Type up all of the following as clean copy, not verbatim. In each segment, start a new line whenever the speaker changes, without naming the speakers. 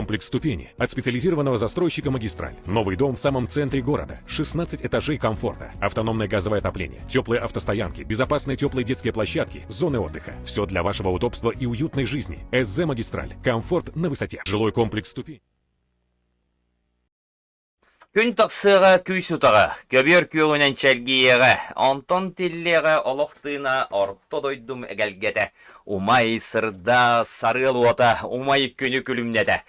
комплекс «Ступени» от специализированного застройщика «Магистраль». Новый дом в самом центре города. 16 этажей комфорта, автономное газовое отопление, теплые автостоянки, безопасные теплые детские площадки, зоны отдыха. Все для вашего удобства и уютной жизни. СЗ «Магистраль». Комфорт на высоте. Жилой комплекс «Ступени».
Күн тақсыға күй сутаға, көбер күйіңнен чәлгейеға, онтон тиллеға олықтыына орто дойдум әгәлгеті, умай сырда сарыл ота, умай күні күлімнеті.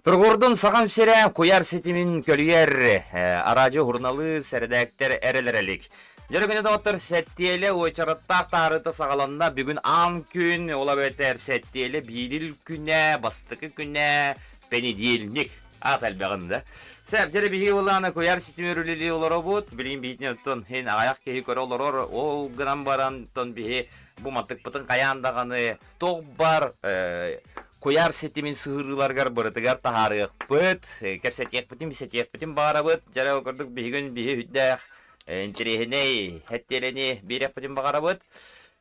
Тұрғырдың сағам сере көяр сетімін көлгер, арадио журналы сәрдәктер әрелерелік. Жүргені доғыттыр сәттелі ойчарыттақ тағырыты сағаланна бүгін ан күн олабетер сәттелі бейріл күне, бастықы күне, пенедельник. Аталбағында. Сәп жәрі бігі оланы көяр сетімі өрілі олары бұд. Білген бейтіне ұттын, хен ағаяқ кейі көрі олар, ол ғынан баран ұттын бігі бұматтық бұтын қаяндағаны тоқ бар көяр сетімін сығырыларғар бұрытығар тағарық бұд. Кәпсәтек бұтын, бісәтек бұтын бағара бұд. Жәрі оқырдық бігін бігі үддәқ интерехіне, әттеліне берек бұтын бағара бұд.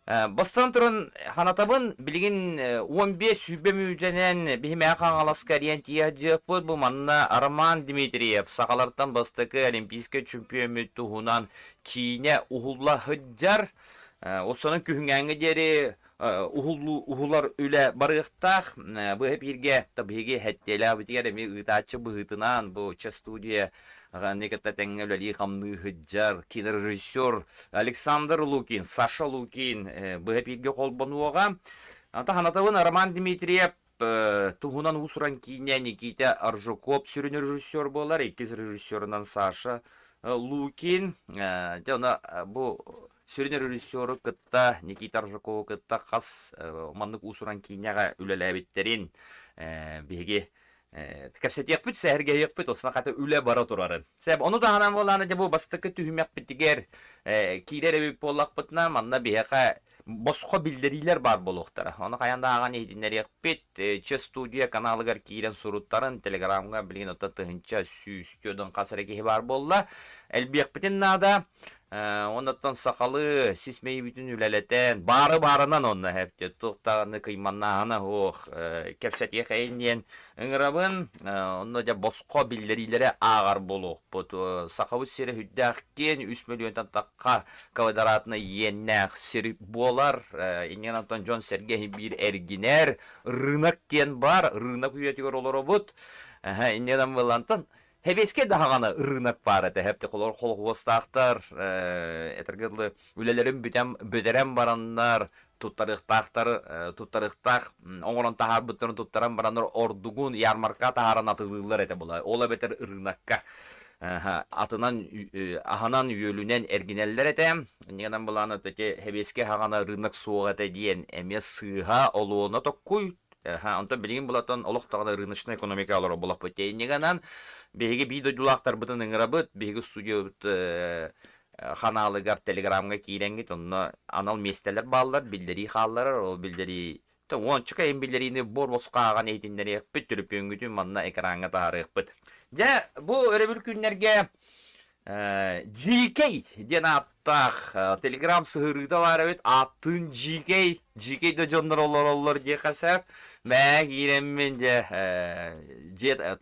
Бастан тұрын ханатабын білген 15 сүббемі үтенен беймәй қаңаласқа риентия жық бұд. Бұл манна Арман Дмитриев сақаларттан бастықы олимпийскі чемпион мүттіғынан кейіне ұғылла хүджар. Осының күхінгәңі дері ұғылар үлі барықтақ. Бұл әп ерге табиге әттелі бұтығар әме ұйтачы бұғытынан бұл ча студия некетті тәңгелі қамны хүджар, кинорежиссер Александр Лукин, Саша Лукин бұл әп ерге қолбануға. Ханатауын Роман Дмитриев тұғынан ұсыран кейіне Никита Аржуков сүрін режиссер болар, екіз режиссерынан Саша Лукин. Бұл сүрін режиссері күтті Никита Аржуков күтті қас маңнық ұсыран кейінеға үлелі әбеттерін беге Кәпсәтек бүт, сәһәргә йык бүт, осына қаты үлі бара тұрарын. Сәб, оны да ғанан боланы де бұл бастықы түйімек біттігер кейлер әбіп болақ бұтына, манна бейеқа босқо білдерилер бар болуқтары. Оны қаянда аған ейдінер йык бүт, че студия каналығар кейлен сұруттарын, телеграмға білген отта тұхынча сүйістеудің қасыр екеі бар болла. Әлбек бітін нада, онаттан сақалы сисмей бүтін үләлетен, бары-барынан онна әпте, тұқтағаны қиманнағаны оқ, кәпсәтек әйінен ұңырабын, онна да босқо білдерилері ағар болуқ. Бұт сақауыз сері хүддәқкен 3 миллионтан таққа кавадаратына еннәқ сері болар. Енен Антон Джон Сергей бір әргінер, рынақ кен бар, рынақ үйетігер олары бұт. Енен Антон Хевеске дағаны рынақ бар әті, әпті қолыр қолғыстақтар, әтіргірлі үлелерін бөдерен барандар, тұттарықтақ, оңырын тағар бұттырын тұттаран барандар ордуғын ярмарка тағаран атылылар әті бұлай. Ола бәтір рынаққа ағанан үйелінен әргінелер әті. Негенен бұланы хевеске ағаны рынақ суық әті дейін әме сыға олуына тоққой. Антон білген болатын олықтағына рынышын экономика алыры болақ бөттейін. Негенен бейге бейдойдулақтар бұтын ұңыра бұт, бейге студия бұт қаналығар телеграмға кейленгет, онына анал местелер балылар, білдері қалылар, ол білдері... Он чыка ем білдеріні бор босқа аған ейтіндері бұт, түріп өңгітін манна экранға тағарық бұт. Бұл өребіл күнлерге GK ден аттақ телеграм сығырыда бар өт, атын GK да жондар олар де қасап, мәк ереммен де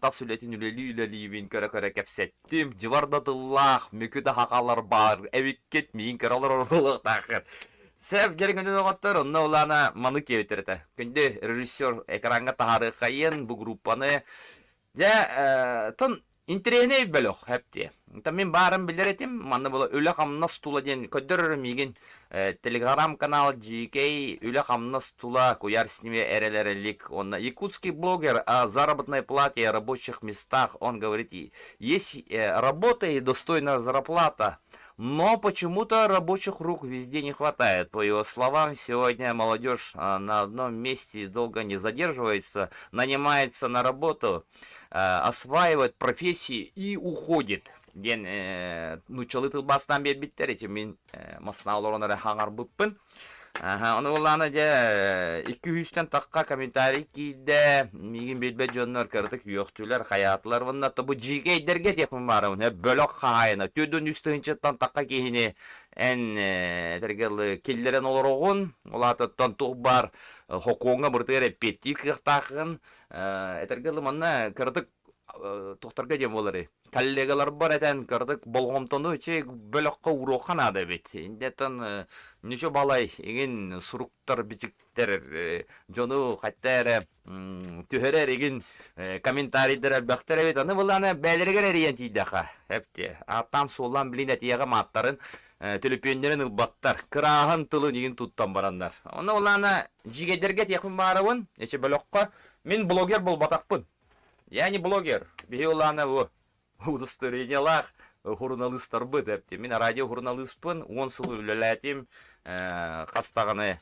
тас үлетін үлелі-үлелейбен көрі кәпсеттім, жывардадыллақ, мүкіді хақалар бар, әвеккет мейін көралар орылық тақыр. Сәп керіңді оғаттыр, онына олана маны кеветірді. Күнді режиссер экранға тағары қайын бұл группаны. Тон интерегіне бөліқ әпте. Мен барын білдер етім, маны бұл өлі қамнас тула ден көдір меген телеграм канал GK өлі қамнас тула көяр сниме әрелерелік. Якутский блогер о заработной плате и рабочих местах, он говорит, есть работа и достойная зарплата, но почему-то рабочих рук везде не хватает. По его словам, сегодня молодежь на одном месте долго не задерживается, нанимается на работу, осваивает профессии и уходит. Ден нучалы тылбастан бербиттер, мен масына оларынары хаңар бұппын. Ага, onu olana же 200'ten takka комментарий кийде, мигин билбе жоннор кырдык юктулар, хаятылар ванна то бу жигейдерге текмин барым, бөлөк хайына, төдөн үстүнчөттан такка кийини эн тергел киллерен олорогун, олатыттан туг бар хоконга буртыре петти кыктакын, этергел манна кырдык тоқтарға дем болары. Коллегалар бар әтән кырдык болгомтону че бөлөккө урохан ада бит. Индетен нече балай еген суруктар битиктер жону хаттар түһөрер еген комментарийлер албактар бит. Аны буланы бәлергер эриен тийдаха. Хепте. Аттан солдан билин әтиягә маттарын телепендерин ылбаттар. Кырагын тылын еген туттан барандар. Аны буланы жигедерге текин барыбын. Нече бөлөккө мен блогер болбатакпын. Я не блогер. Биолана во удостоверениялах журналисттар бы депти. Мен радио журналистпын. 10 жыл үлелетим. Кастаганы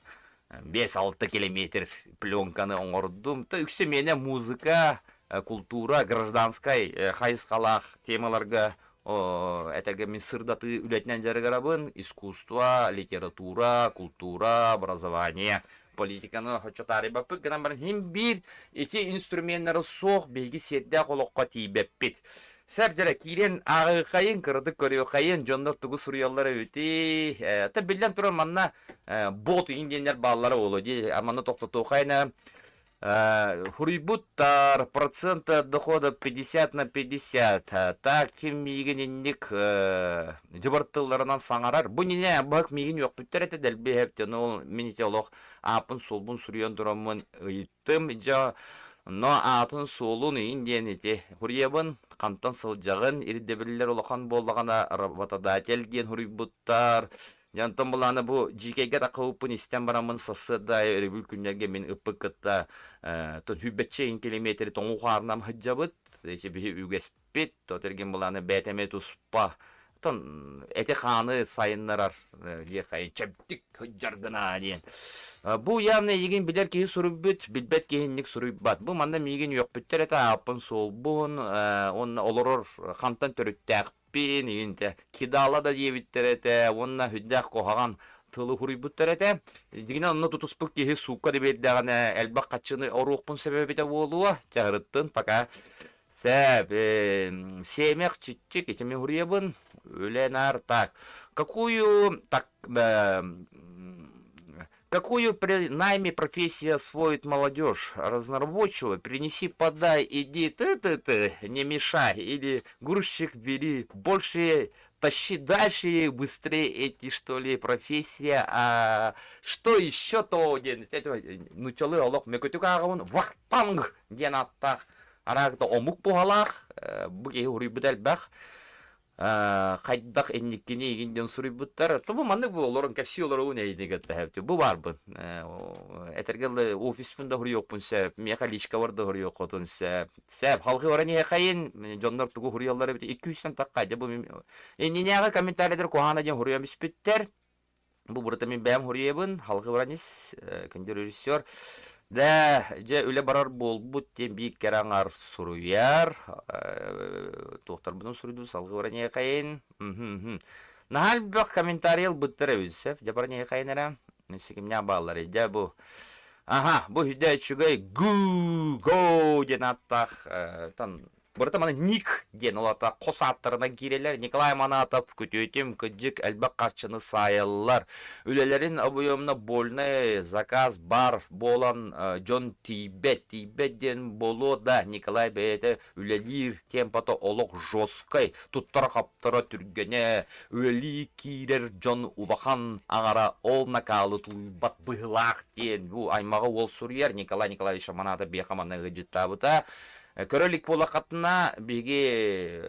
5-6 километр пленканы оңордум. Та үксе мене музыка, культура, гражданскай хайскалах темаларга әтәге мен сырдаты үлетнен жарыгарабын. Искусство, литература, культура, образование. Политиканы хоча тарибаппы гынан барын хем бир эти инструменттары соқ беги сетде колокка тийбеппит. Сәбдере кирен агыкайын кырдык көрөкайын жондор тугу сурыяллары өти. Та билден туран манна бот индиендер баллары болу ди. Аманна токтотокайна Хурибуттар процента дохода 50/50. Так ким мигенинник жыбыртыларынан саңарар. Бу нене бак миген yok бүттер эте дел бехептен ол мините олох апын солбун сурыян дурамын ыйттым жа но атын солун индиен эте хурьябын кантан сылжагын ирдебиллер олохан боллагана работодатель диен хурибуттар. Жантан буланы бу жикеге да кылыппын истен барамын сасыда өрүбүл күннерге мен ыппыкытта тон хүббетче километр тоңу харнам хыджабыт эче би үгеспит то терген буланы бетеме туспа тон эте ханы сайыннарар же кайын чептик хыджаргына диен. Бу явно еген билер ки суруббут билбет кенник суруббат. Бу манда миген yok бүттер эте апын солбун он олорор хантан төрүттәк пин инте кидала да дебиттерете онна хүддәк кохаган тылы хурибуттерете дигине онно тутуспук ки сука дебеддагана элбак качыны орукпун себеби де болуа чагырыттын пока себ семек чичик этими хурибын өленар так какую найме профессия освоит молодежь разнорабочего? Принеси, подай, иди, ты, не мешай. Или грузчик бери, больше тащи дальше, быстрее эти, что ли, профессия. А что еще то? Ну, челы, олок, мекотюкагун, вахтанг, денаттах. Арагда омук пухалах, буги урибудель бах. Хайдах энниккини игинден сурибуттар. Тобу манны бу олорун капсиолору нейдигет тәһәпти. Бу барбы. Этергел офиспында хурыйокпун сәп, мехаличка барда хурыйокотун сәп. Сәп халкы бара не кайын, жоннор тугу хурыяллары бит 200 такка. Бу энниняга комментарийлер кохана ден хурыямис биттер. Бу бурда мен бәм хурыебын, халкы баранис, кендер режиссер. Да, же үле барар болбут тем бик кераңар суруяр. Тоқтар бұны суруйду салғы бара не кайын. Нахал бақ комментарийл бұттыры өзсеп. Же бара не кайын әрі. Несекімня баллары. Же бұ. Аха, бұ хүдәй чүгай го ден аттақ. Тан Бұрыта маны ник ден олата қос аттарына кирелер. Николай Манатов күтөйтім күджік әлбәк қашчыны сайылар. Үлелерін объемна больный заказ бар болан Джон Тибет. Тибет ден болу да Николай бәйті үлелер темпата олық жоскай. Туттара қаптара түргене үлели кирер Джон Улахан ағара ол накалы тұлбат бұғылақ ден. Бұл аймағы ол сүрер Николай Николаевич Манатов бейхаманы ғыджытта бұта. Көрөлік болақатына беге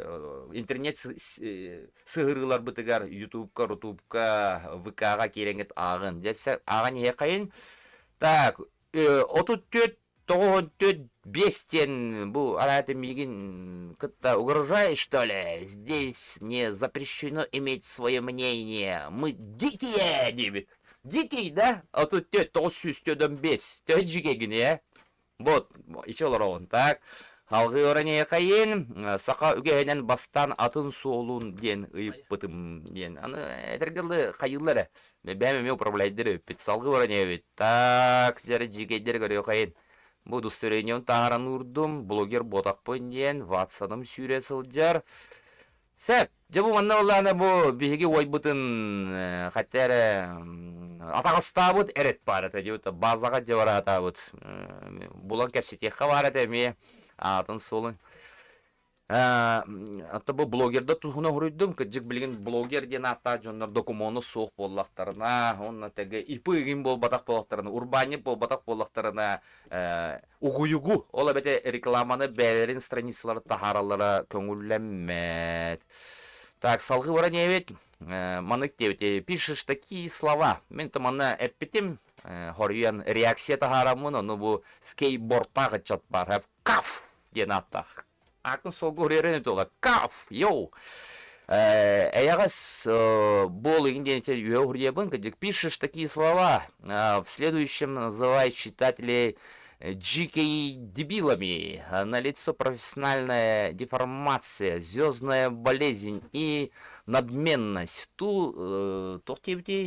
интернет сығырғылар бұтығар ютубка, рутубка, ВК-ға кереңет ағын. Жәсі ағын еқайын. Так, 34-94-5 бұл араты меген күтті угрожай, что ли? Здесь не запрещено иметь свое мнение. Мы дикие, дебит. Дикий, да? 34-905. Тәжігегін, е? Вот, еще лорон, так. Халгы оране кайын, сака үгәһенән бастан атын суолун ден ыйып бытым ден. Аны этергелы кайыллары. Бәме управляйдыр бит салгы оране бит. Так, дәре жигедер көрө кайын. Бу удостоверением тааран урдум, блогер ботакпын ден, ватсаным сүйре сылжар. Сәп, жабу манна олланы бу биһиги ойбутын хаттары атагыстабыт эрет барата жебута базага жабаратабыт. Булан кепсетекка барата ме атын солын. Атта бу блогерда тухуна хуруйдум, кыжык билген блогер ден ата жоннор документу соқ боллактарына, онна теге ипыгин болбатак боллактарына, урбани болбатак боллактарына угуюгу, ола бете рекламаны бәлерин страницалары тахаралары көңүлләммәт. Так, салгы бара небет, манык дебет, пишешь такие слова. Мен таманна эппетим, хорьян реакция тахарамын, ну бу скейтбордтагы чат бар, каф ден аттах. Акын солгы хүререн өтуға, каф, йоу. Эягас бол инденте юрьебын, когда пишешь такие слова, в следующем называй читателей дикими дебилами, налицо профессиональная деформация, звездная болезнь и надменность. То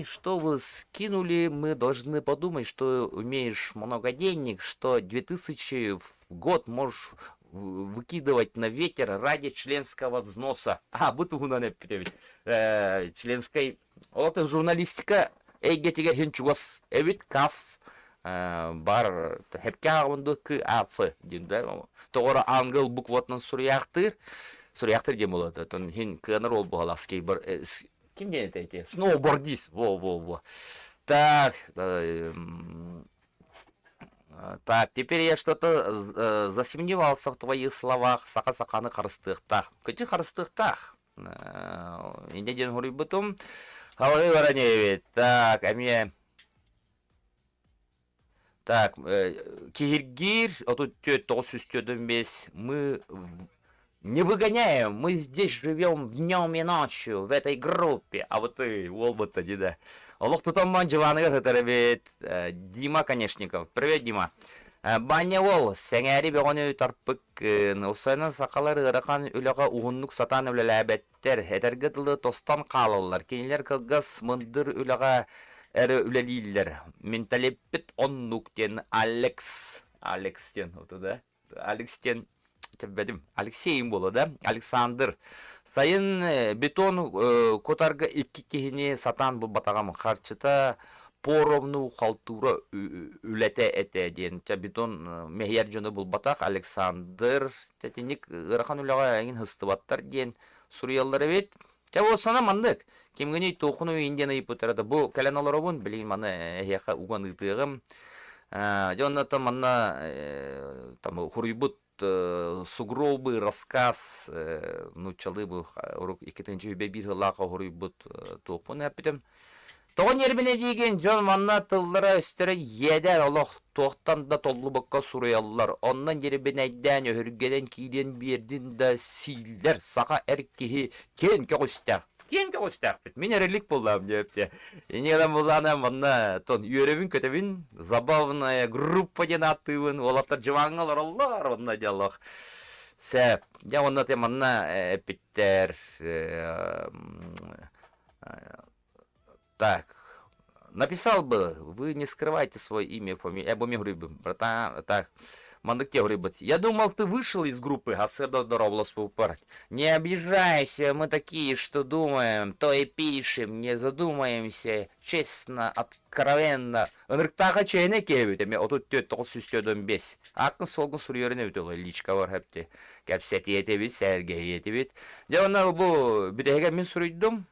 что вы скинули, мы должны подумать, что умеешь много денег, что 2000 в год можешь выкидывать на ветер ради членского взноса. Бутугуна не петевит. Членской... Вот журналистика. Эгетиге хинчугас. Эвит каф. Бар. Хепка онду к аф. Тоғыра ангел букватынан суряқтыр. Суряқтыр дем болады. Тон хин кыныр ол бұғалақ скейбор. Ким ден это? Сноубордист. Во. Так... Так, теперь я что-то засомневался в твоих словах. Сака-саканы харыстыктах. Кычы харыстыктах? Индеден хуруй бутум. Халгы бараневит. Так, мне... Так, кигиргир, тут 905. Мы не выгоняем, мы здесь живем днем и ночью в этой группе. А вот ты, волбот-то, да. Олох тутам манжываныгы хытырыбет. Дима Конечников. Привет, Дима. Баня ол, сәңәри беғаны тарпык, усайнан сақалар ырақан үліға уғынлық сатан үлеләбеттер, әдәргі тылы тостан қалылар, кенелер кылғас мындыр үліға әрі үлелейлер. Менталеппет оннуктен Алекс. Алекстен, отыда. Алекстен, тәббәдім, Алексейім болы да, Александр. Сайын бетон котарга икки кехіне сатан бұл батағам қарчыта поровну халтура үләте әте ден. Бетон мехияр жоны бұл батақ Александр. Тәтінік ырақан үліға әңін хыстыбаттар ден Суриялар әбет. Ол сана мандық. Кемгені тоқыну инден айып өтіреді. Бұл кәлен олар обын білейін маны әйеқа уған ұйтығым. Jonathan манна хурйбут сугробы рассказ нучалы бы урок икетенче бебир лака хурйбут топун апитем. Тогон ербине деген Жон манна тыллара өстере едер Аллах тоқтан да толлу бакка сураяллар. Оннан ербинеден өргеден кийден бердин да силдер сака эркихи кен көгүстер. Кен көгүстер бит. Мен эрелик болдам депте. Энеден булана манна тон үйрөбүн көтөбүн забавная группа ден атыбын. Олаттар жываңалар Аллар онна диалог. Сеп, я онна те манна эпиттер так, написал бы, вы не скрывайте свое имя, фамилию, я бы мне говорю, братан, так, мандыке говорю, я думал, ты вышел из группы, а сэрдо здорово спупарать. Не обижайся, мы такие, что думаем, то и пишем, не задумаемся, честно, откровенно. Нырктага чейне кебит, эме отут төт тоғыз үстөдөн бес. Акын солгын сурьеріне өтөгі, личка бар хэпте. Кәпсәт етебит, сәрге етебит. Жауна бұл бүтеге мен сурыйдым,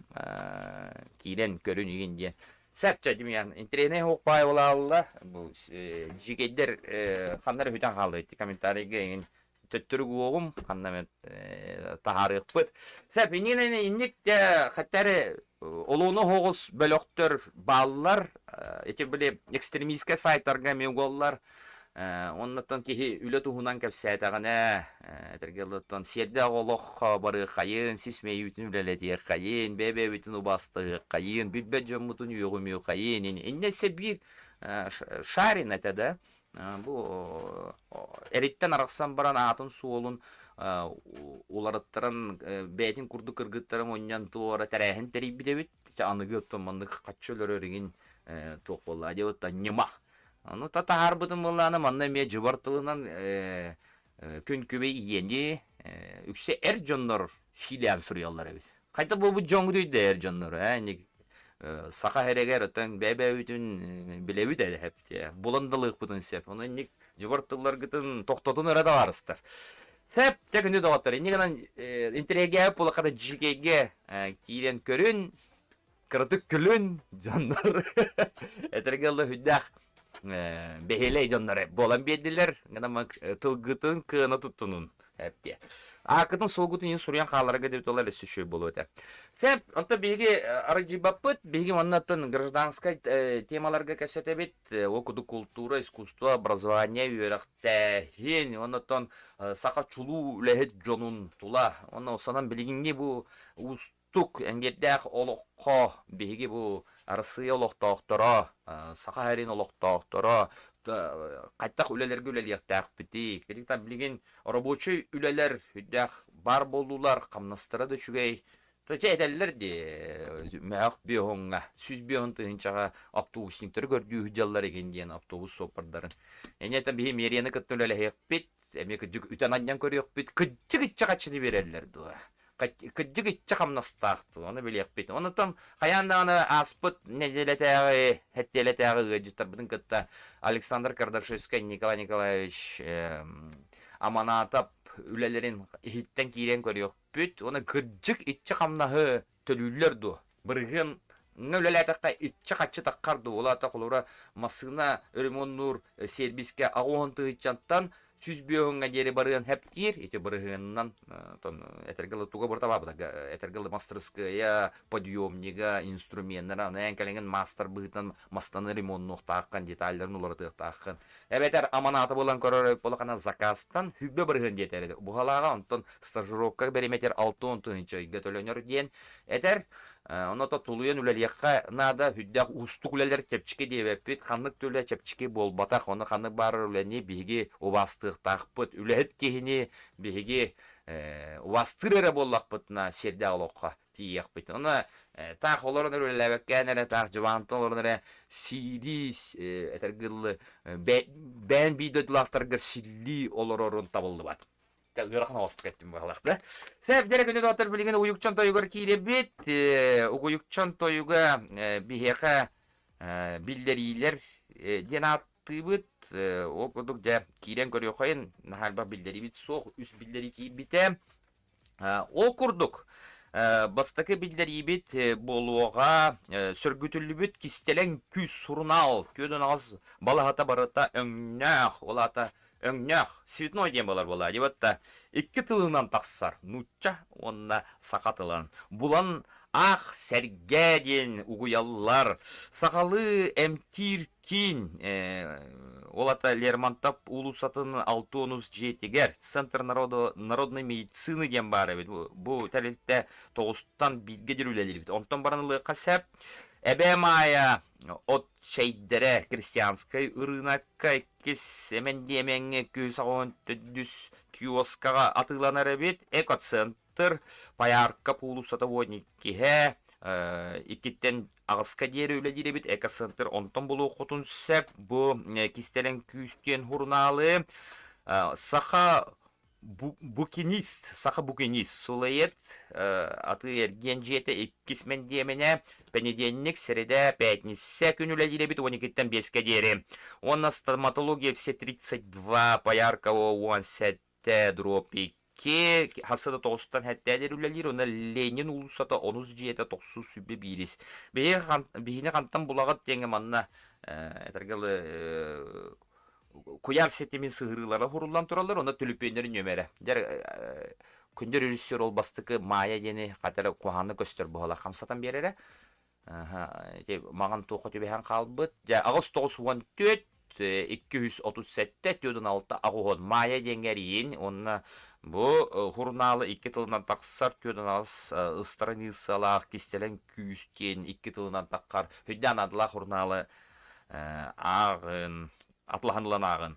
кейден көрін еген де. Сәпчә демиян, интернет оқпай ола алла, бұл жигейдер қандар хүтен қалды, комментарийге еген төттіргі оғым, қандамен тахарық бұд. Сәп, инек де қаттары олуыны хоғыз бөліқтір балылар, ете біле экстремистке сайттарға меуғоллар, оннаттан кехи үлі тұхынан кәп сәйтағына, әтіргеліттен серді оғылық бары қайын, сисмей үтін үлелетіе қайын, бәбе үтін ұбастығы қайын, бүлбәт жомытын үйіғымеу қайын, еннесе бір шарин әтеді, Бу эриттен араксан баран атын суолун уларыттаран бәтин курду кыргыттарым оннан туора тәрәһин терибидебит аныгы томаннык каччөлөрөрүгин тук болла деп таньма. Аны татар бутун булланы манна ме жыбартылынан күн күбей иенди үксе эр жоннор силиан сурыяллар бит. Кайта бу жоңгу дейди эр жоннор, сака херегер өтөн бәбә бүтүн билебит әле хепте. Буландылык бутун сеп. Оны ник жыбартылар гытын токтотун өрөдө арыстар. Сеп тегинде доктор. Нигенен интерегия була када жигеге кирен көрүн, кырдык күлүн жоннор. Этергелде хүддах бехелей жоннор болан бедилер. Гана тылгытын кына туттунун. Хепте. Акытын солгутун ин сурян халарга деп толар сөшөй болот. Сеп, онта беги арыжибаппыт, беги маннатын гражданской темаларга кесетебит, окуду культура, искусство, образование, үйрәктә, хен, оннан сака чулу лехет жонун тула. Оннан санан билигинге бу устук энгеддәк олоққа, беги бу арысы олоқтақтара, сака харин олоқтақтара, кайттак үлелерге үлелияқтақ бити. Келіктен білген рабочий үлелер хүддәк бар болулар, қамнастырады шүгей. Төте әдәлілер де мәғақ бейхонға, сүз бейхон тұхынчаға автобусниктер көрдүү хүджалар еген дейін автобус сопардарын. Әнеттен бейім ерені күтті үлелі бит, әме күджік үтен аднян көрек бит, күджік қачыны берелілер дуа. Күджік итчі қамнастақты, оны білек бит. Онытын қаянда аны аспыт неделетәғі, хәттелетәғі жыстар бұдың күтті Александр Кардашевский Николай Николаевич аманатап үлелерін хиттен кейрен көрек бит. Оны күджік итчі қамнағы төлілер ду. Бірген үлелетәққа итчі қачы таққарды. Олата қолура масына өрімоннур сербиске ағуғынты итчанттан сүз бүйіңге дері барыған хәптер, еті барығыннан, әтергілі туға бұрта бабыда, әтергілі мастерская, подъемнига, инструментера, нәңкәлеген мастер бұғытын, мастаны ремонт таққан, детальдерін оларды таққан. Әбетер аманаты болан көрі болақана заказтан хүббе барығын детері. Бұғалаға онтын стажировка береметер 6-10 гетөлөнер ден. Әтер, оната тулуен үлелияққа нада хүддәқ ұстық үлелер чепчіке девеппет, қанлық төлі чепчіке бол батақ, оны қаны бар үләне бейге обастық тақпыт, үләет кейіне бейге обастыр әрі боллақ бұтына серде алуққа тиек бет. Оны тақ оларын үлеләбәккен әрі тақ жывантын оларын әрі сири әтергілі бән бейдөділақтарғыр силли олар орын табылды бат. Гырахна остық еттім бағалақты. Сәп дәрі күнді отыр білген ұйықчан тойығыр кейле бет, ұйықчан тойығы бейеқа білдерилер ден атты бұд, оқыдық жа кейлен көрі қойын, нахалба білдері бет соқ, үс білдері кей біте. Оқырдық. Бастықы білдері бет болуға сөргүтілі бет кистелен күз сұрнал, көдің аз балағата барыта өңнәқ, олата өңнәқ, светной дем болар бола. Дебатта, екі тылынан тақсар, нұтча, онна сақатылан. Бұлан ақ сәргәден ұғыяллар, сақалы әмтиркин, олата Лермонтов улусатын 6-10 Центр народной медицины дем бары. Бұ тәрелікті тоғыстан билге дерулелер. Онтан баранылы қасап, Эбемая от чейдере крестьянской рынокка кес эмендеменге күсагон төдүс киоскага атыланар бит экоцентр паярка пулусата водникке икиттен агыска дери үледире бит экоцентр онтон булу хотун сеп бу кистелен күстен хурналы саха букинист, саха букинист сулайет аты ерген жеті 2 мен демене понедельник, среда, пятница күнүле дире бит 12-тен 5-ке дери. Онна стоматология все 32, Пояркова 17-2, хасыда 9-тан хәттәдер үлелер, оны Ленин улусата 10-7-9 сүбе бирис. Бейіне қантан бұлағат денге манна әтергілі Куяр сетемин сығырылары хұрулан тұралар, оны түліппендерін өмәрі. Күндер режиссер ол бастықы Майя дені қатары қуғаны көстер бұғала қамсатан берері. Маған тоқы төбехан қалбыт. Ағыз 9-14, 237 төдің алты ағуғын Майя денгерейін. Онына бұл хұрналы 2 тылынан тақсар төдің ағыз ыстарынысалақ кестелен күйістен 2 тылынан таққар. Хүдден адыла хұрналы ағын атлаханылан ағын.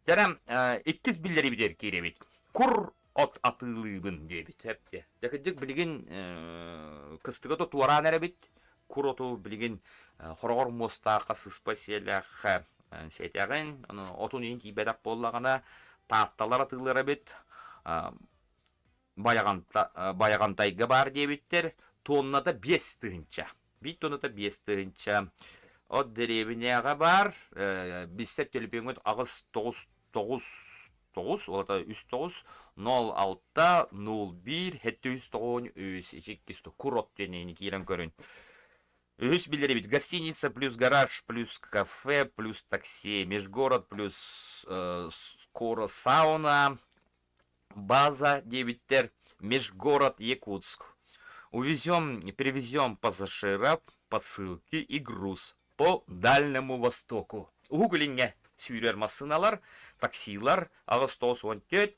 Жарам, иккіз биллери битер керебит. Кур от атылыбын дебит. Хепте. Декеджик билген кыстыгы то туаран эребит. Кур оту билген хорогор мостақа сыспаселях сетягын, отун ин тибедак боллагана таатталар атылыр бит. Баяган тайга бар дебиттер. Тоннада 5 тыгынча. Бит тоннада 5 тыгынча. От деревняга бар. Бистеп телепеңөт агыс 9 олата 3-9 06 01 793 ичиккисто курот денени кирен көрүн. Үс билдери бит. Гостиница плюс гараж плюс кафе плюс такси, межгород плюс скоро сауна, база дебиттер, межгород Якутск. Перевезем пассажиров, посылки и груз по Дальнему Востоку. Гуглинге сүйрер машиналар, таксилар, Агыстос 14,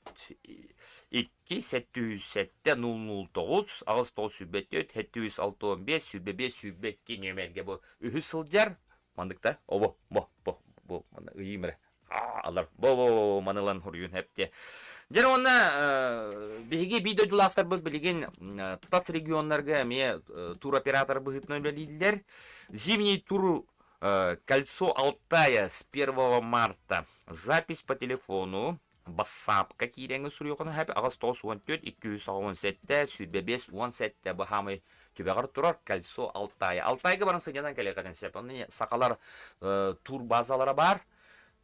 2-707-009, Агыстос 704, 706-15, нөмерге бұл үхі сылжар, мандықта, бо, үйімірі. Алар, бо, манылан хұрйын әпте. Жер оны беге видеодулақтар бұл білген тас регионларға ме туроператор бұғытны білдер. Зимний тур «Кольцо Алтая» с 1 марта. Запись по телефону. Басапка киреңі сүріоқын әпі. Агыстос 14-217-17 бұхамы төбеғар тұрар «Кольцо Алтая». Алтайға барың сыңядан кәлеғаден сәп. Сақалар тур базалары бар.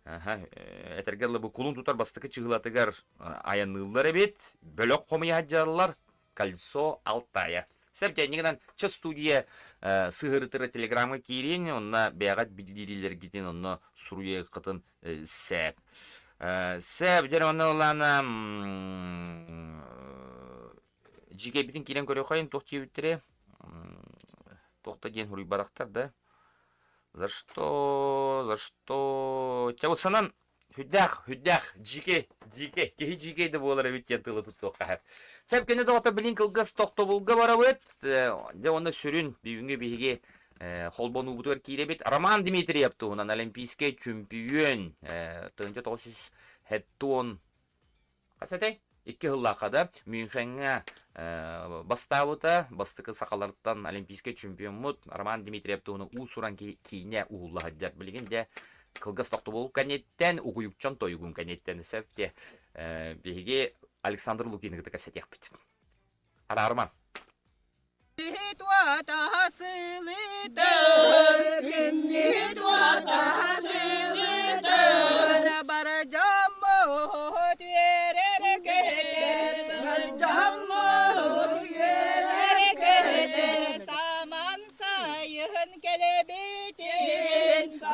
Әтергерлі бұл құлын тұтар бастықы чығылатығар аянылар әбет. Бөлік қомы яджарлар «Кольцо Алтая». Сәптен негеден чы студия сығырытыры телеграмға кейрен, онына бәғат білдерілер кетен, онына сұруе қытын сәп. Сәп, дәрі онына олана жеге бітін кейрен көрі қайын, тоқты ебіттірі. Тоқта ден ұруй барақтар, да? За что? Ча вот санан хүддах, жеге, кехи жегейді болар әбеттен тылы тұтты қағып. Сәп кені доғыта білін кілгіз тоқты бұлға бара өт, де оны сүрін бейінге бейге холбону бұтығар кейлебет. Роман Дмитриев тұғынан олимпийский чемпион, тұғынша 900 хеттуон, қасатай? 2 жыллақада Мюнхенге бастауыта, бастықы сақаларыттан олимпийский чемпион мұт, Роман Дмитриев тұғыны ұсуран кейіне ұғылы хаджар білген де, кылгас тоқты болу кәнеттен, уғыюкчан тойығын кәнеттен сәпте беге Александр Лукиныгды кәсет яқпет. Ара Арман.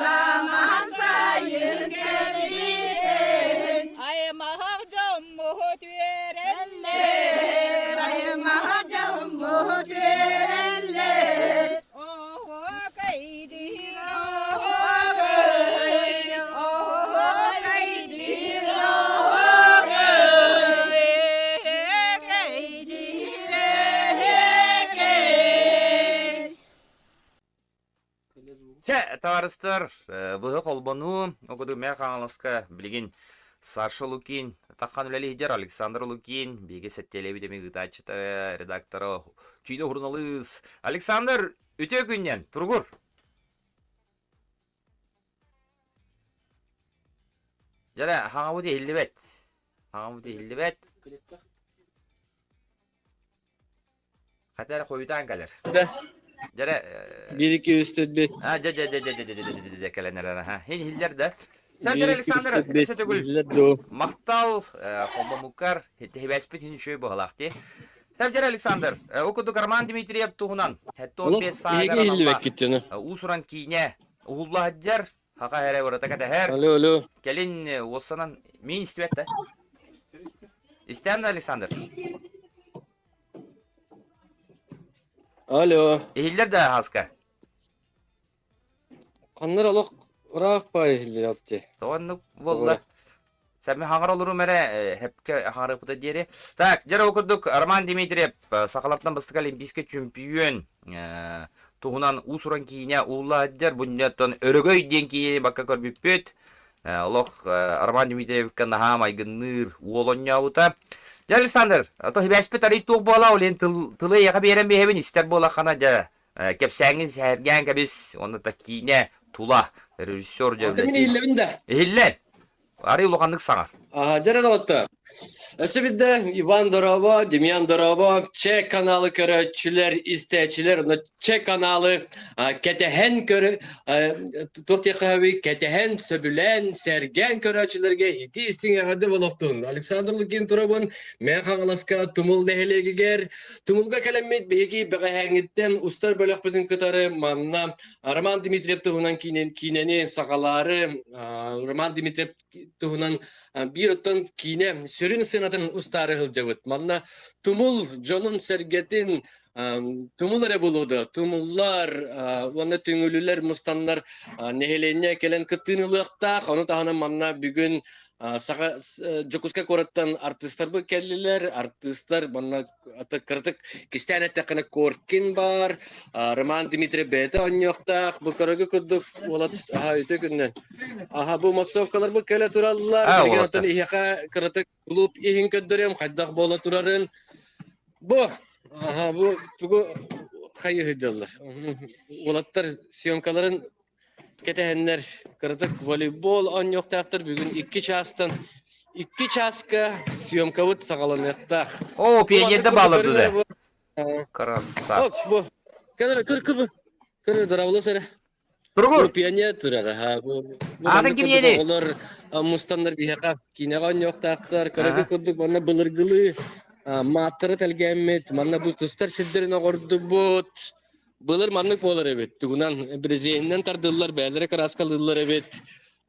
Zaman sayın gelbiten, ay mahacım muhut verenler, ay mahacım muhut verenler. Oh kaydir, oh kaydir, oh kaydir, oh kaydir.
Товарыстар, бұғы қолбану, оқыды мәқ аңылысқа білген Саша Лукин, таққан үләлейдер Александр Лукин, беге сәттелебі демек ұтачыты редакторы, күйді ғұрналыз. Александр, өте күннен, тұрғыр. Жара, хаңа бұды елді бәт. Қатар қойытан кәлір. Жара
1-2-3-4-5
кәләнәләр. Хен хилләрдә. Сәбдер Александр, мақтал, қолбамукар, хебәспет хен шөй бұғалақты. Сәбдер Александр, оқыды Роман Дмитриев тұғынан, 15 сағыр ұсыран кейіне ұғылла хаджар, хақа әрі ұрата кәді әр.
Алло.
Кәлін осынан мен істебетті. Істәнді Александр?
Алло.
Хиллер да хаска.
Қандар алақ ұрақ бар елдер апты.
Тоғанны болды. Сәбі хаңар олыру мәрі хәпке хаңары бұта дері. Так, жара оқырдық Роман Дмитриев, сақалаттан бастық олимпийский чемпион. Туғынан ұсыран кейіне ұлла әддер, бұннеттен өрігөй ден кейіне баққа көрбіп бөт. Олох Арман Дмитриев канаха майгынныр уолонняута. Александр, то хибәспет ари тук бола олен тылы яга берен бехебин истер бола хана да. Кепсәңин сәргән кебис, оны та кине тула режиссер
Ата мин
дәүләти.
иллебинде.
Иллән. Ари улганлык саңар.
Жара да отта. Әсебидде Иван Дорова, Демьян Дорова, Чек каналы көрәтчілер, истәчілер, Чек каналы кәтәһен көрі, Тортияқави кәтәһен сөбілән, сәргән көрәтчілерге ити истіңе ғарды болуқтың. Александр Лукин тұрабын, мен қаңыласқа тумыл дәхелегігер, тумылға кәлеммет бейгі бәғәңіттен ұстар бөлік бүтін күтары манна Роман Дмитриев тұғынан кейнені сағалары, Роман Дмитриев тұғынан bir otan kine sürün sınatın ustare hılcavut. Manna tumul jonun sergetin tumulları buludu. Tumullar, ona tüngülüler mustanlar nehelene gelen kıtınılıkta. Onu tahana manna bugün Jokuska korattan artistler bu kelliler. Artistler manna ata kırtık kistane takına korkin var. Roman Dimitri Beta onyokta. Bu karagı kuduk olat. Aha öte günden. Aha bu masrafkalar bu kele turallar. Bir gün ihaka kırtık bulup ihin köddürüm. Kaddak bola turarın. Bu. Aha bu kayı hıdallar. Olatlar siyonkaların ketehenler kırtık voleybol onyoktaktır. Bugün 2 çastan 2 çaska siyomkavut sağalanıkta.
O piyede bağladı da. Krasavчик.
Bu. Kadar kır bu. Kır daravlı sere.
Turgur.
Bu piyaniye turar ha bu.
Adın kim yedi?
Onlar mustanlar bir haka kinegan yoktaktır. Karagı kuduk bana bılırgılı. Matırı telgemet. Manna bu tüster siddirine gordu bot. Bılır manlık bolar evet. Tugunan breziyeyinden tardıllar. Beylere karaskalıllar evet.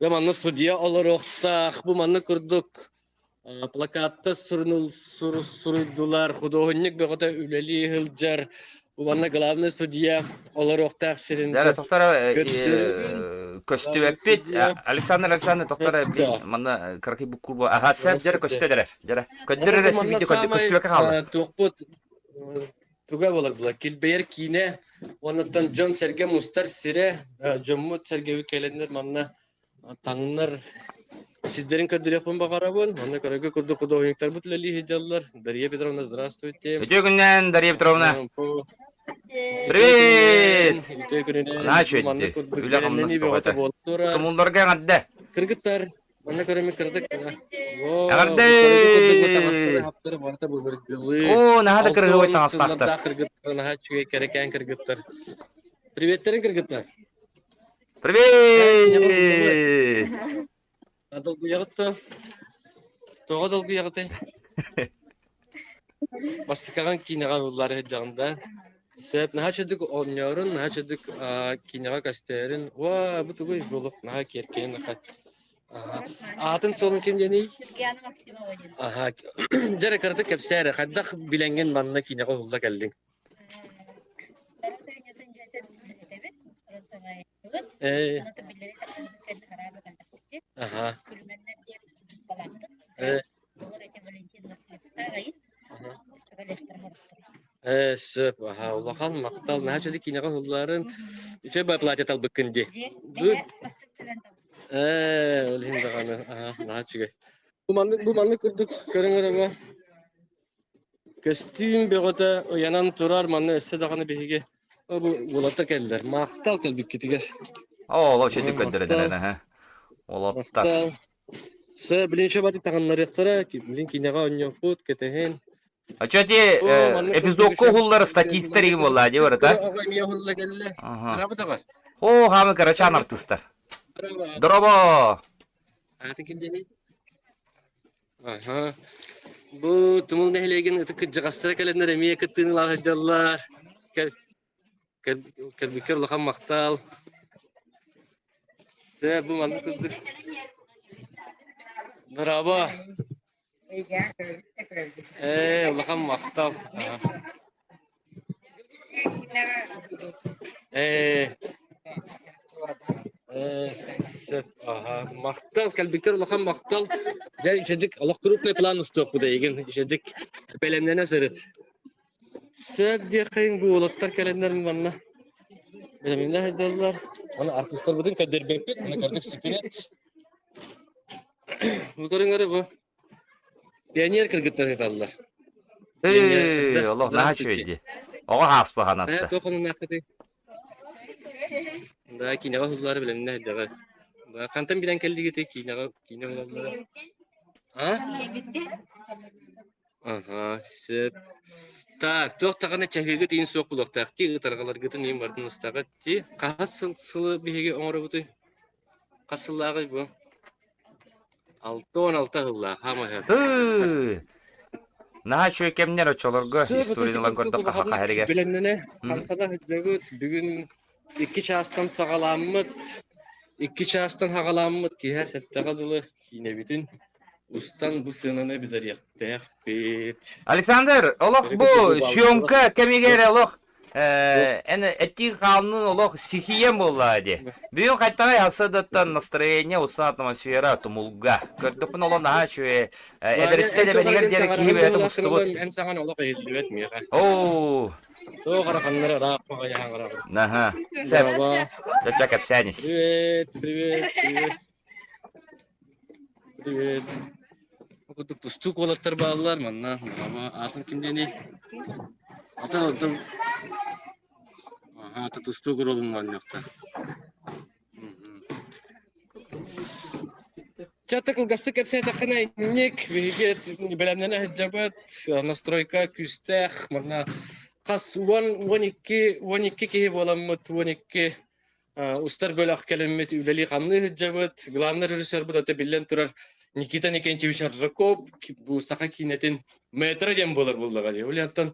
Ve manna sudiya olur oktak. Bu manlık kurduk. Plakatta surdular. Hudohunnik bir kota üleli hılcar. Bu manna glavne sudiya olur oktak şirinde.
Дәрі тоқтара көсті өппет. Александр тоқтара мана карки букурба. Аға сәп дәрі көсті дәрі. Көддірі рәсімейді көсті өпке қалды.
Тоқпыт туга болар була. Килбейер кине. Онаттан Джон Серге Мустар Сире. Джоммут Серге Викеленер манна таңнар. Сидерин көддірепін бағарабын. Онна көрігі күрді құда ойынктар бұтлали хидалар. Дарья Петровна, здравствуйте.
Өте күннен, Дарья Петровна. Привет! Начо етті. Үлі қамнас бағыты. Тұмылдарға қадды.
Кыргыттар. Онна көріме кырдык.
Ағарды! О, нағады кырғы ойтан астақты.
Наға чуе керекен кыргыттар. Приветтерин кыргыттар.
Привет!
Адалгы яғытты. Тоға адалгы яғыты. Бастықаған кинеға ұллары жағында. Сәп, наға чөдік оньорын, наға чөдік кинеға кастерін. Уа, бұты көй болық, наға керкейін. Атын солын кем деней?
Сергеяна Максимовна.
Аха, жәрі кірді кәпсәрі. Қаддақ біленген манна кинеға ұлда кәлдің. Ага. Сөп, аха, улахан мақтал. Наға чөді кинеға ұлларын үші бай платят албықкінде. Олхин дағаны. Наға чүгей. Bu manlı kurduk. Körün araba. Kostüm beğoda yanan turar manlı esse dağını behige. Bu volata geldiler. Maqtal kelbik kitiger.
О, шетік көндіреді. Олаттар.
Сө bilinçe batı tağınlar yaktara. Bilin kinega onyo put ketehen.
Чөте эпизодко хуллар статистер егім олла, де бар, та?
Ағай мия хулла келі. Арабы да бар.
О, хамы карачан артыстар. Дробо!
Атын кім дені? Aha. Bu tumul nehlegen ıtık jagastara kelenler emiye kıttığını lahacallar. Kelbikler lahan maqtal. Se bu manlı kızdık. Bravo. Lahan maqtal. Maqtal kelbikler lahan maqtal. Ya işedik Allah krupne plan ustok bu da yegin işedik belemlerine sırıt. Söp diye kayın bu olatlar kelenler mi bana? Belemine hediyeler. Ona artistler budun kader bepet, ona kardeş sifinet. Bu görüngörü bu. Pioner kırgıtlar etallar.
Allah naha
Здравствуйте.
çöydi. Oğa hasbı
Hayat
hanatta.
okunun nakıdı. Da kinaga huzları bilen ne daga. Da kantan bilen kelli gite kinaga huzları. Ha? Aha, sep. Так, тоқтағана чәкеге дейін соқ бұлақтақ. Тегі тарғалар гетін ең бардың ұстаға. Те, қағас сылы бейге оңыры бұты. Қасыллағы бұл. 6-16 ғылла. Хама
Naha çöy kemner açılırgı. İsturiyalan gördük kaha herige.
Bilemnene, kamsada hıccagut. Bugün 2 çağıstan sağalanmıt. 2 çağıstan hağalanmıt. Kihe septağa dolu. Yine bütün. Ustan bu sınını bilir yaktaq bit.
Alexander, olaq bu syomka kemigere olaq. Ene etki kanun olaq sihiyem bolladı. Bugün qaytagay hasadattan настроение, усан атмосфера тумулга. Көрдөпүн олон наха çöy. Эберекте де бенигер дер киһи бетим устугут.
En sağan ola kıyıt mi?
Oo.
O kara kanlara rahat bakaya kara.
Naha. Sep.
Merhaba.
Çak apsanis.
Привет. Привет. Bu tustuk olatlar bağlılar mı? Ama akın kimde ne? Atam. Aha, tustuk olun var yokta. Çatakıl gastık hepsine takına innik. Bihiget belemlerine heccabat. Настройка küstah. Marna kas 12 kihi bolamut 12. Ustar böyle akkelemmet üleli kanlı heccabat. Главный режиссер bu da bilen turar. Никита Никентьевич Аржаков bu saka kinetin metre dem болар булдыга ди. Улянтан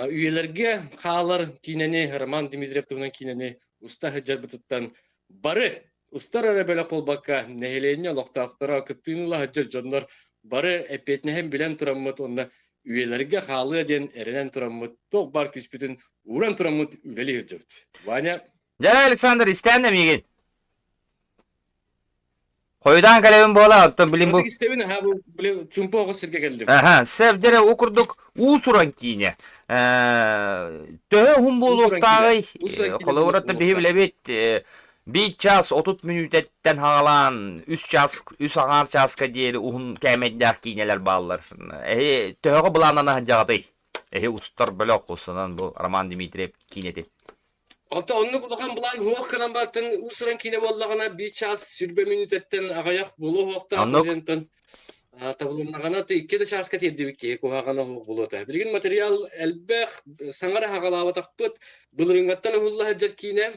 üyelerge қалар кинени Роман Дмитриевтовның кинени уста хәҗәбәттән бары устар арабела полбакка нәһелене локтактыра кыттынула хәҗәр җаннар бары эпетне һәм белән тураммыт онда üyelerge халы ден эренен тураммыт ток бар киспитин уран тураммыт үлели хәҗәбәт. Ваня
Jana Alexander istendim yigin. Koydan kalevin bola attım bilim bu.
İstebine ha bu çumpoğu sirke geldim.
Aha, sevdere okurduk usuran kine. Töhe humbuluktagı kolavratta bihi bilebit. Bir ças 30 minütetten halan 3 ağar çaska diyeli uhun kemedler kineler bağlar. Töhe bulanana hancağı. Ustar böyle okusundan bu Roman Dimitriyev kineti.
Ata onu kulakan bulan huak kanan baktın usuran kine bollagana bir ças sürbe minütetten ağayak bulu huakta atılgıntan. Tabulunagana da 2 de ças katiydi ki kuhagana huak buluta. Bilgin materyal elbek sangara haqalava takpıt bulurungattan hulla hajjar kine.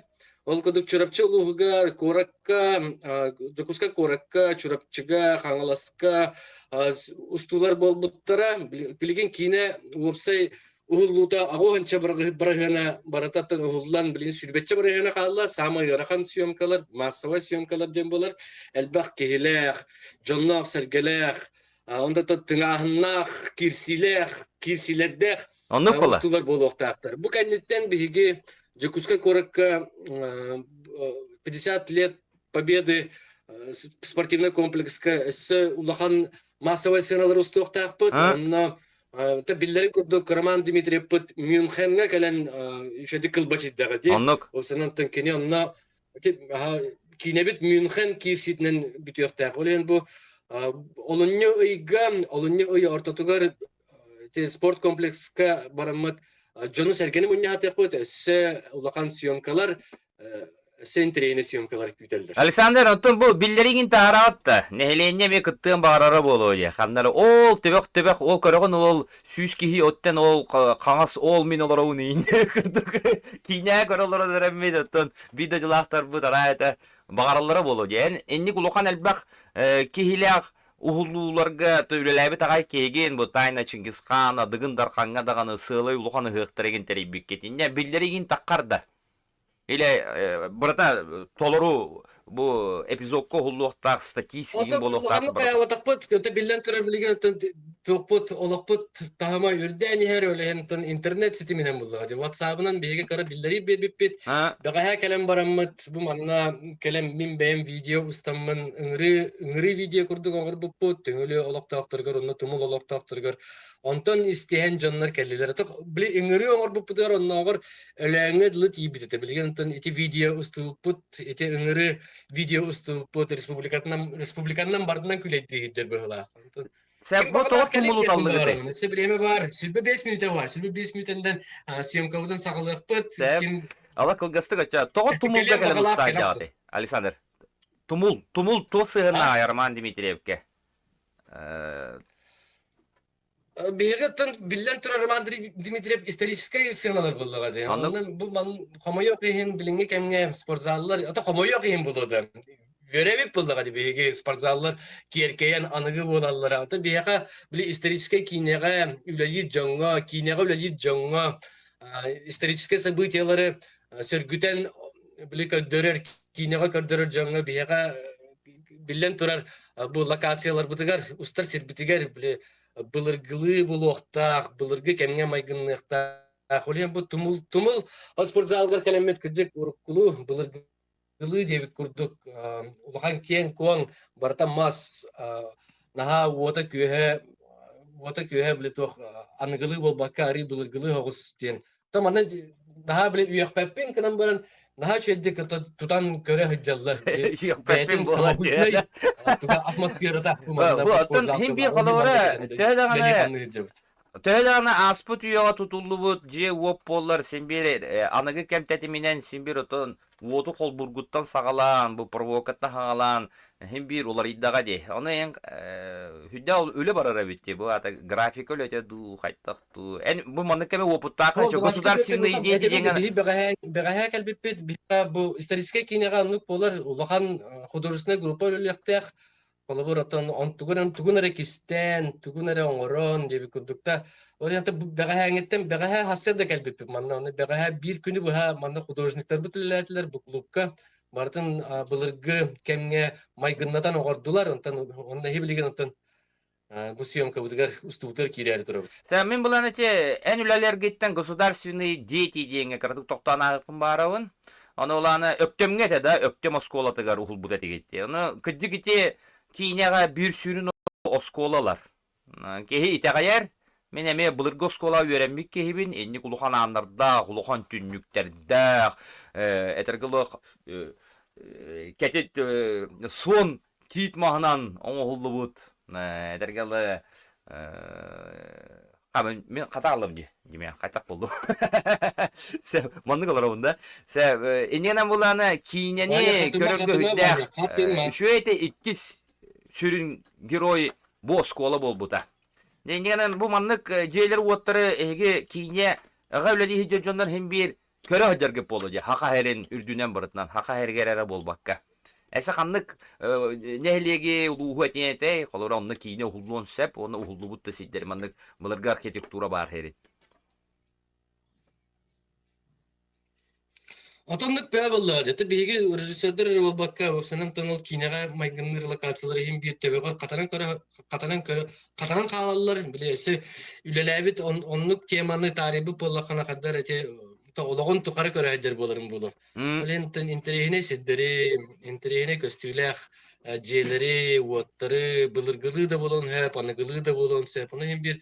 Ol koduk çorapçı uluğuga korakka, dokuska korakka, çorapçıga, hangalaska, ustular bol buttara. Bilgin kine website Uhulluda ağoğança barahana baratatan uhullan bilin sürbetçe barahana kallar sama yarakan siyomkalar masava siyomkalar dembolar elbaq kehiler canlar sergeler onda da tınahnak kirsilerdek
Onu kola.
ustular boluqta aktar. Bu kennetten bihigi Jakutska Korakka 50 лет победы спортивный комплекска с улахан массовый сеналар устуqta akput. Billerin kurduk Roman Dimitriyev put München'e gelen şöyle kılbaçıdaga diye.
Anlık.
O senin tankini onunla kinebit München kisitnen bitiyor da. Olan bu olunca ortatugar sport komplekska baramat Jonas Sergen'in munnya hatı put se ulakan siyomkalar sentreyine siyomkalar küteldir.
Alexander otun bu billerin taharatta nehelenya me kıttığın bağırara bolu ya. Kanları ol tebek ol karagan ol süs kihi otten ol kangas ol min olara unu indi kırdık. Kine karalara deremedi otun videoculaklar bu darayata bağıralara bolu ya. Enni kulukan elbak kihiler uhullularga töylelәбе тагай кеген bu Tayna Çingiz Khan adıgın darkanga dağını sığılay ulukanı hıqtıregen teribik ketin. Ya billerigin takarda. Ile burada toloru bu epizodko hulluqtaq statistigin boluqtaq.
Onu kaya vatakpıt köte billen tıra bilgen Tuğput, olakput, tahama ürden her öyle hentun internet siteminen buldu. WhatsApp'ından bir kara dilleri bit.
Ha,
Daha kelem barammat bu manna kelem min benim video ustamın ıngri video kurduk onur bu put tüngülü olak taktırgar onunla tumul olak taktırgar. Ondan isteyen canlar kelliler. Tak bili ıngri onur bu putar onur öleğine dılı tiyi bitete. Bilgen ondan iti video ustu put iti ıngri video ustu put Respublikandan bardından küleydi hidder böyle.
sen bu toğut tumulu tallı gıdı.
Sübreme var. Sürbe 5 minüte var. Sürbe 5 minütenden siyomkavudan sakalık pıt.
Sep.
Kim
Allah kılgıstık açı. Toğut tumul da
Kelem
gelen
bakalak,
usta
kelem
jağıdı. Alexander. Tumul toğut sığırına ayarman Dimitrievke.
Бегаттан билен турар мандри Дмитриев историческая сыналар булды гады.
Анlık.
Ондан бу ман хомоёк ehen билинге кемге спортзаллар, ата хомоёк ehen булды. Görevip buldu gады беге спортзаллар киркеен аныгы болаллар. Ата бега били историческая кинеге үләйи жоңга историческая событиялары сөргүтен били көддөрөр кинеге көддөрөр жоңга бега билен турар бу локациялар бутыгар устар сетбитигер били былыргылы булуқтақ, былыргы кемге майгыннықтақ. Олен бұл тумул спортзалдар кәлемет кірдік ұрыққылу, былыргылы дебік күрдік. Улахан кен коң барта мас наха уота күйе білі тоқ анығылы бол баққа ари былыргылы хоғыз тен. Тамана наха білі үйеқпәппен кінам баран наха чөйдік тұтан көре хыджаллар.
Пеппин болады.
Туга атмосферада
Bu attın hem bir kalıvara Töydağına asput üyeğe tutuldu bu je wop bollar sen bir anıgı kemtetiminen sen bir otun votu kol burguttan sağalan bu provokatta hağalan hem bir olar iddaga de onu en hüdda öyle barara bitti bu ata grafik öyle du haytak du en bu manık keme woputta kaçı государственный идея деген
бегаһа калбиппит bu исторический кинега анлык болар улахан художественная группа өлектех коллаборатон тугунары кистен тугунары оңорон деби курдукта ориенте бегаһа аңеттен бегаһа хасер да калбиппит манна оны бегаһа бир күнү буха манна художниктар бүтүлләтләр бу клубка бартын былыргы кемге майгыннадан оңордулар онтан онда хебилеген онтан bu съемка будыгар устуутар кирәр турабыт.
Sen min bulan ete en üleler gitten государственный дети деңе кырдык токтан агын барабын. Аны уланы өктөмгө те да өктөм осколатыгар ухул буда дегетти. Аны кыддык ите кинега бир сүрүн осколалар. Кеһи итегәер мен эме былыргы оскола үйренмик кehibin энни кулухан анарда, кулухан түннүктердә, этергылык кетет сон тит махнан оңоллубут. Этергылы мен катарлым деме кайтак болду. Се мандыгалар онда. Се эненен буланы кинени көргөдө. Шуете иккис сүрүн герой бу оскола болбута. Денген бу маннык жейлер уоттары эге кине гавледи хижондар hem bir körө hajargып болду. Хака херен үрдүнөн барытынан хака хергерере болбакка. Эсе ханнык нехлеги улуухатиете, колора онны кине ухуллуон сеп, оны ухуллубут да сиддер маннык былыргы архитектура бар херит.
Отонлык бә булды. Дете биге режиссерлер болбакка сенен тонол кинега майгынныр локациялары hem bir төбөгө катанан калалар билесе үлеләбит онлук теманы тарихы боллакана каддар эте Ологон тухары көрәдер боларым булу. Олентен интерегине сиддери, интерегине көстүләх, желери, уоттары, былыргылы да болон, хэп, аныгылы да болон, сэп. Оны hem bir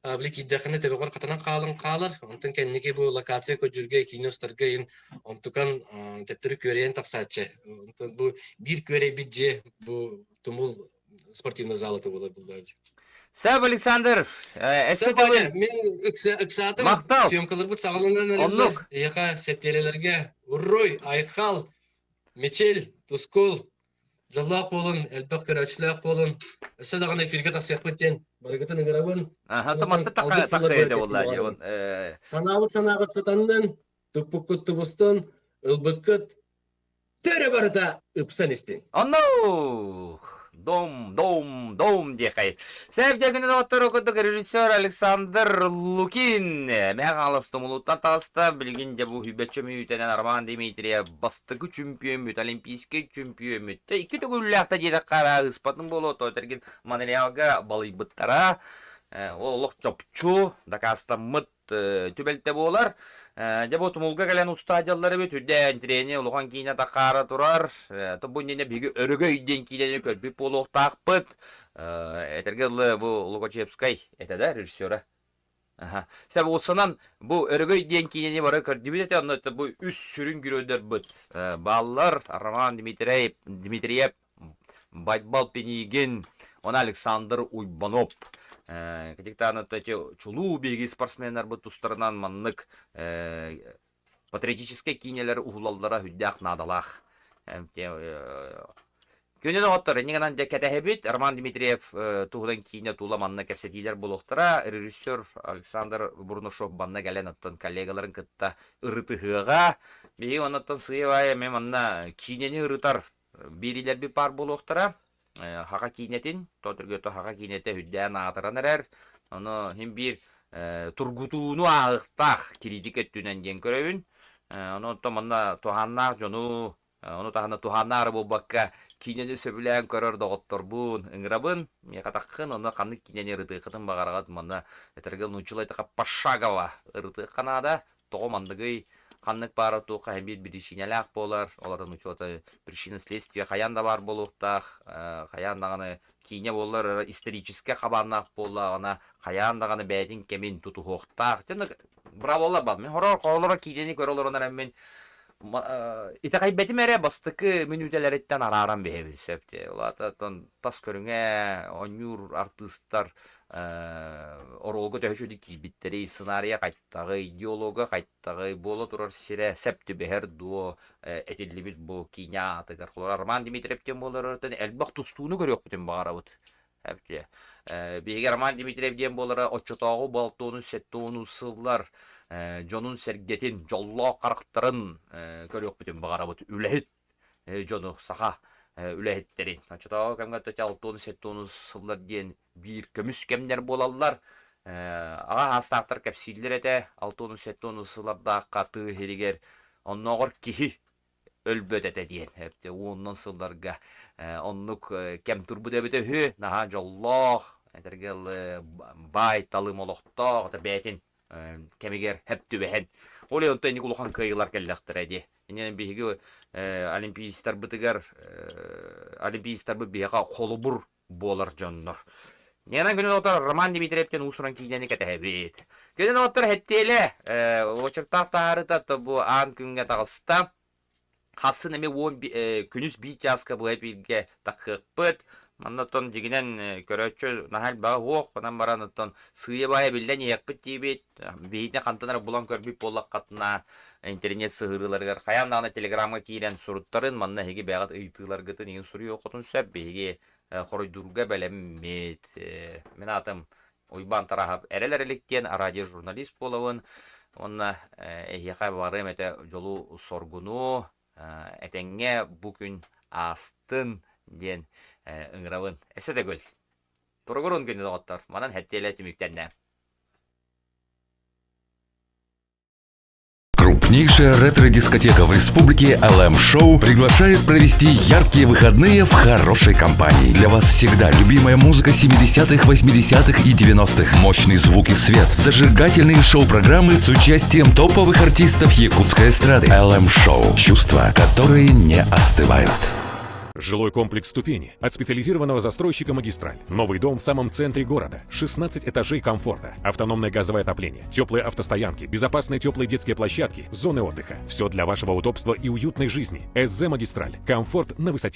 билек иддәхіне төбөгөр катанан калар. Онтан кеннеке бу локация көжүргө, киностарга ин онтукан тептери көрәен таксачы. Онтан бу бир көрә бидже бу тумул спортивный залы болар булды.
Сәб Александр,
Мен ыксатым
Мактау.
Съемкалар бут сагаланган
Онлук.
Яка септелелерге уррой, айхал, мечел, тускул, жаллак болун, элбек көрөчлөк болун. Эсе дагы эфирге таксак беттен. Барыгытын ыгырабын.
Таматты такайда болду.
Санагыт сатандан, туппуккут тубустан, ылбыккыт төрө барыта ыпсан истин.
Оно! Дом декай. Сәб дегенде оттыр окудук режиссер Александр Лукин. Мен алыстымылуттан таста билгенде бу хүбетчө мүйтенен Арман Дмитриев бастыгы чемпион мүт, олимпийский чемпион мүт. Ики төгүлләкта жеде кара ыспатын болот, отерген Монреалга балыйбыттара. олох чопчу дакастаммыт түбелте болар. Жабо тумулга келен устадиялары бит үдден трене улган кийне такара турар. Бу нене биги өрөгөй ден кийне көрбүп болуктакпыт. Этергел бу Лукачевский этеда режиссера. Себеп осынан бу өрөгөй ден кийне бары көрдүбүт эте аны бу үс сүрүн күрөдөр бут. Баллар Роман Дмитриев, Байтбал Пенигин, он Александр Уйбанов. Кадиктаны чулуу биги спортсменнер бу тустарынан маннык патриотический кинелер ухулалдара хүддак надалах. Көнөдө оттор негенан жакетебит Роман Дмитриев тугдан кине тула манна кепсетилер болуктара режиссер Александр Бурнушов банна келен аттан коллегаларын кытта ырытыгыга биги онаттан сыйбай мен манна кинени ырытар бирилер би пар болуктара хага кинетин тодургөтө хага кинете хүддән атыранер аны хим бир тургутууну агыктак критик өттүнөн ден көрөбүн аны томанна туханнар жону аны тахана туханнар бакка кинени сөбүлән көрөр доготторбун ыңгырабын мекатаккын аны канны кинени рытыкытын багарагат манна этергел нучулайта пашагова рытыканада тогомандыгы каннык бары тука хембир биришинелак болар олардан учулата причина следствия хаянда бар болуктак хаяндаганы кине болар исторический хабарнак боллагана хаяндаганы бәдин кемин тутухуктак жана браволар бар мен хорор колора кинени көрөлөрөнөр мен итакай бетимере бастыкы минутелереттен араран бебисепти улататон тас көрүңө онюр артисттар оролго төшөдү килбиттери сценария кайттагы идеолога кайттагы боло турар сире септи бехер дуо этилибит бу киня тагар Роман Дмитриевтен болоротон элбак тустууну көрөкпүтүн багарабыт эпти биги Роман Дмитриевден болора очотогу балтууну сеттууну сыллар жонун сергетин жоллоо карактарын көрөкпүтүн багарабыт үлехит жону саха үлехиттерин очотогу камгатта алтууну сеттууну сыллар ден бир көмүс кемдер болалар ага астактар кепсилдер эте алтууну сеттууну сылларда каты херигер онногор кихи өлбөт эте диен эпте ууннан сылдарга оннук кем турбу дебите хü наха жоллох этергел бай талым олохто да бетин кемигер хептүбехен оле онтой никулухан кыйлар келлектер эди инен биги олимпийсттар бытыгар олимпийсттар бу бияга колубур болар жоннор ненен күнү отор Роман Дмитриевтен усуран кийнени кетебит күнү отор хеттеле очуртактарыта бу ан күнгө тагыста хасын эме күнүс бийчаска бу эпилге такыкпыт маннатон дигинен көрөчү нахал баа ок анан баранаттан сыйбая билден якпыт тийбит бийне кантанар булан көрбүп боллак катына интернет сыгырыларга каяндагы телеграмга кийрен суруттарын манна хеги багат ыйтылар гытын ин суру окутун сөп беги хоройдурга белеммет мен атым уйбан тарахап эрелер электен радио журналист болобун онна яка барым эте жолу соргуну этеңге бүгүн астын ден ыңырабын эсе дегөл тургурун күнү доттор манан хеттеле түмүктенне.
Крупнейшая ретро-дискотека в республике LM Show приглашает провести яркие выходные в хорошей компании. Для вас всегда любимая музыка 70-х, 80-х и 90-х. Мощный звук и свет. Зажигательные шоу-программы с участием топовых артистов якутской эстрады. LM Show. Чувства, которые не остывают.
Жилой комплекс «Ступени» от специализированного застройщика «Магистраль». Новый дом в самом центре города. 16 этажей комфорта. Автономное газовое отопление. Теплые автостоянки. Безопасные теплые детские площадки. Зоны отдыха. Все для вашего удобства и уютной жизни. СЗ «Магистраль». Комфорт на высоте.